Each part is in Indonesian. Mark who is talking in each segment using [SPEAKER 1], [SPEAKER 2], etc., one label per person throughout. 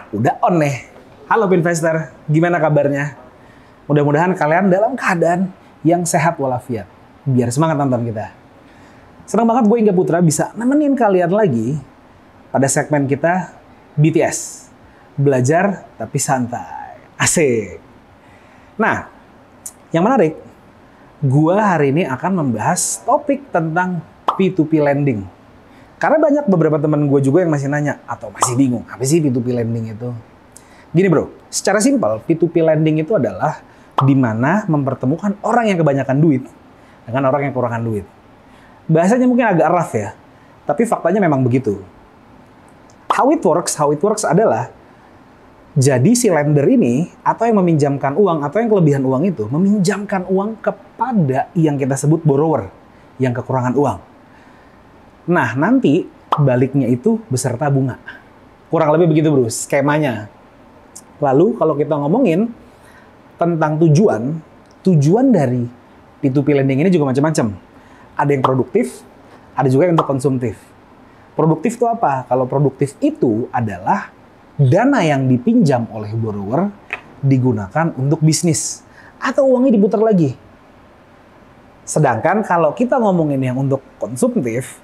[SPEAKER 1] Udah on nih. Halo Pinvestor, gimana kabarnya? Mudah-mudahan kalian dalam keadaan yang sehat walafiat. Biar semangat nonton kita. Senang banget gue Ingga Putra bisa nemenin kalian lagi pada segmen kita BTS. Belajar tapi santai. Asik. Nah, yang menarik, gue hari ini akan membahas topik tentang P2P lending. Karena banyak beberapa teman gue juga yang masih nanya atau masih bingung, apa sih P2P lending itu? Gini bro, secara simpel P2P lending itu adalah di mana mempertemukan orang yang kebanyakan duit dengan orang yang kekurangan duit. Bahasanya mungkin agak rough ya, tapi faktanya memang begitu. How it works adalah jadi si lender ini atau yang meminjamkan uang atau yang kelebihan uang itu meminjamkan uang kepada yang kita sebut borrower yang kekurangan uang. Nah, nanti baliknya itu beserta bunga. Kurang lebih begitu bro, skemanya. Lalu kalau kita ngomongin tentang tujuan dari P2P lending ini juga macam-macam. Ada yang produktif, ada juga yang untuk konsumtif. Produktif itu apa? Kalau produktif itu adalah dana yang dipinjam oleh borrower digunakan untuk bisnis. Atau uangnya diputar lagi. Sedangkan kalau kita ngomongin yang untuk konsumtif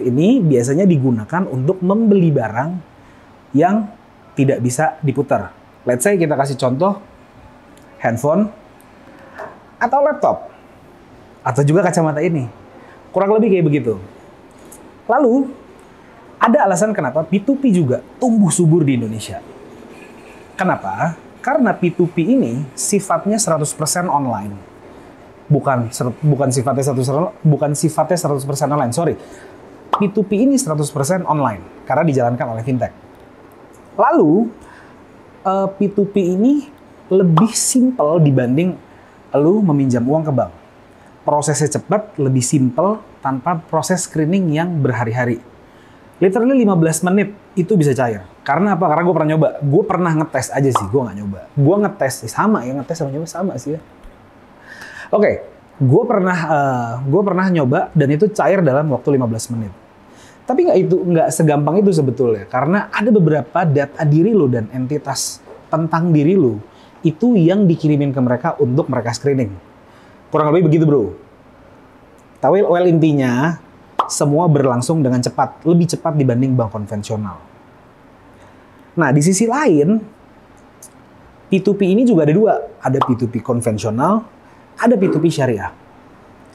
[SPEAKER 1] ini biasanya digunakan untuk membeli barang yang tidak bisa diputar. Let's say kita kasih contoh handphone atau laptop atau juga kacamata ini. Kurang lebih kayak begitu. Lalu ada alasan kenapa P2P juga tumbuh subur di Indonesia. Kenapa? Karena P2P ini sifatnya 100% online. Bukan sifatnya 100% online, sorry. P2P ini 100% online karena dijalankan oleh fintech. Lalu P2P ini lebih simpel dibanding lu meminjam uang ke bank. Prosesnya cepat, lebih simpel tanpa proses screening yang berhari-hari. Literally 15 menit itu bisa cair. Karena apa? Karena gue pernah nyoba. Gue pernah ngetes aja sih, gue nggak nyoba. Gue ngetes, sama ya, ngetes sama nyoba sama sih ya. Oke, gue pernah nyoba dan itu cair dalam waktu 15 menit. Tapi nggak segampang itu sebetulnya, karena ada beberapa data diri lo dan entitas tentang diri lo itu yang dikirimin ke mereka untuk mereka screening. Kurang lebih begitu bro. Tapi intinya semua berlangsung dengan cepat, lebih cepat dibanding bank konvensional. Nah di sisi lain, P2P ini juga ada dua, ada P2P konvensional, ada P2P syariah.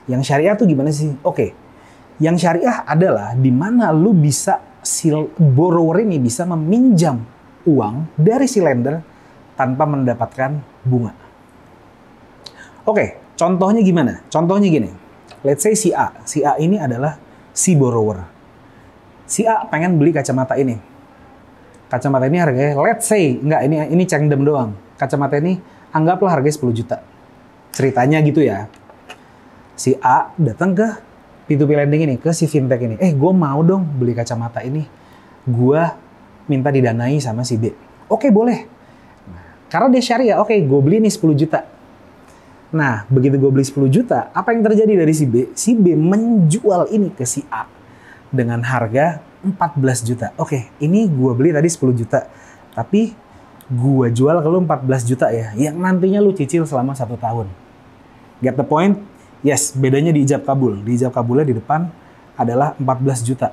[SPEAKER 1] Yang syariah tuh gimana sih? Oke, yang syariah adalah di mana lu bisa si borrower ini bisa meminjam uang dari si lender tanpa mendapatkan bunga. Oke, contohnya gimana? Contohnya gini. Let's say si A. Si A ini adalah si borrower. Si A pengen beli kacamata ini. Kacamata ini harganya, let's say, ini cengdem doang. Kacamata ini anggaplah harganya 10 juta. Ceritanya gitu ya. Si A datang ke P2P lending ini, ke si fintech ini. Gue mau dong beli kacamata ini. Gue minta didanai sama si B. Oke, boleh. Nah, karena dia syariah, oke, gue beli nih 10 juta. Nah, begitu gue beli 10 juta, apa yang terjadi dari si B? Si B menjual ini ke si A dengan harga 14 juta. Oke, ini gue beli tadi 10 juta. Tapi gue jual ke lu 14 juta ya, yang nantinya lu cicil selama 1 tahun. Get the point? Yes, bedanya di ijab kabul. Di ijab kabulnya di depan adalah 14 juta.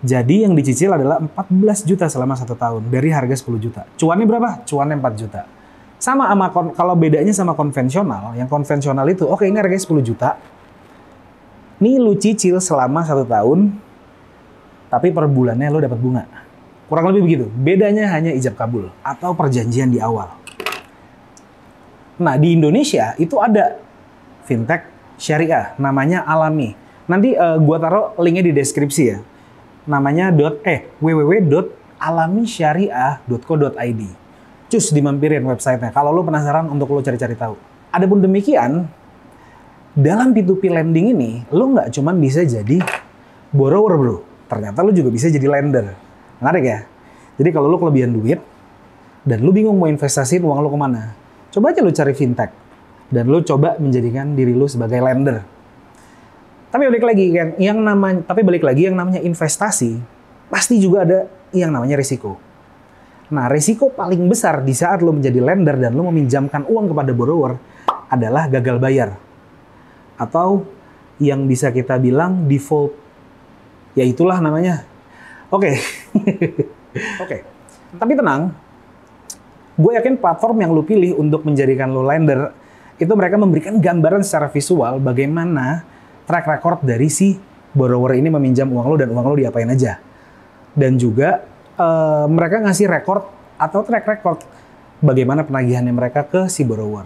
[SPEAKER 1] Jadi yang dicicil adalah 14 juta selama 1 tahun dari harga 10 juta. Cuannya berapa? Cuannya 4 juta. Sama kalau bedanya sama konvensional, yang konvensional itu, oke ini harganya 10 juta. Nih lu cicil selama 1 tahun, tapi per bulannya lu dapat bunga. Kurang lebih begitu. Bedanya hanya ijab kabul atau perjanjian di awal. Nah, di Indonesia itu ada fintech syariah namanya Alami. Nanti gua taruh linknya di deskripsi ya. Namanya www.alamisyariah.co.id. Cus dimampirin websitenya kalau lu penasaran untuk lu cari-cari tahu. Adapun demikian, dalam P2P lending ini lu nggak cuma bisa jadi borrower bro. Ternyata lu juga bisa jadi lender. Menarik ya? Jadi kalau lu kelebihan duit dan lu bingung mau investasiin uang lu kemana, coba aja lu cari fintech dan lu coba menjadikan diri lu sebagai lender. Tapi balik lagi yang namanya investasi pasti juga ada yang namanya risiko. Nah, risiko paling besar di saat lo menjadi lender dan lo meminjamkan uang kepada borrower adalah gagal bayar. Atau yang bisa kita bilang default. Ya itulah namanya. Oke. Oke. Tapi tenang, gue yakin platform yang lo pilih untuk menjadikan lo lender, itu mereka memberikan gambaran secara visual bagaimana track record dari si borrower ini meminjam uang lo dan uang lo diapain aja. Dan juga mereka ngasih record atau track record bagaimana penagihannya mereka ke si borrower.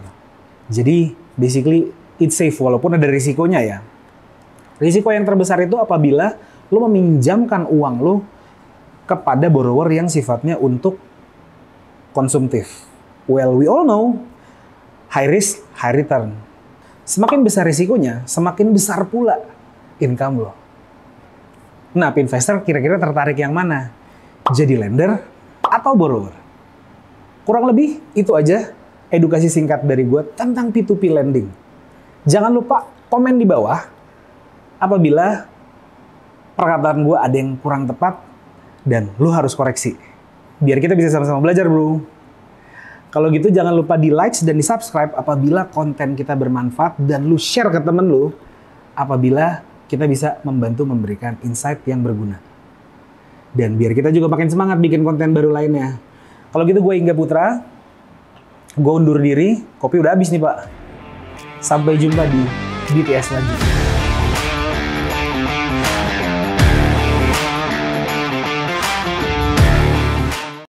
[SPEAKER 1] Jadi basically it's safe walaupun ada risikonya ya. Risiko yang terbesar itu apabila lo meminjamkan uang lo kepada borrower yang sifatnya untuk konsumtif. Well, we all know high risk, high return. Semakin besar risikonya, semakin besar pula income lo. Nah, investor kira-kira tertarik yang mana? Jadi lender atau borrower? Kurang lebih itu aja edukasi singkat dari gue tentang P2P lending. Jangan lupa komen di bawah apabila perkataan gue ada yang kurang tepat dan lu harus koreksi. Biar kita bisa sama-sama belajar, bro. Kalau gitu jangan lupa di like dan di subscribe apabila konten kita bermanfaat dan lu share ke temen lu apabila kita bisa membantu memberikan insight yang berguna. Dan biar kita juga makin semangat bikin konten baru lainnya. Kalau gitu gue Ingga Putra, gue undur diri, kopi udah habis nih Pak. Sampai jumpa di BTS selanjutnya.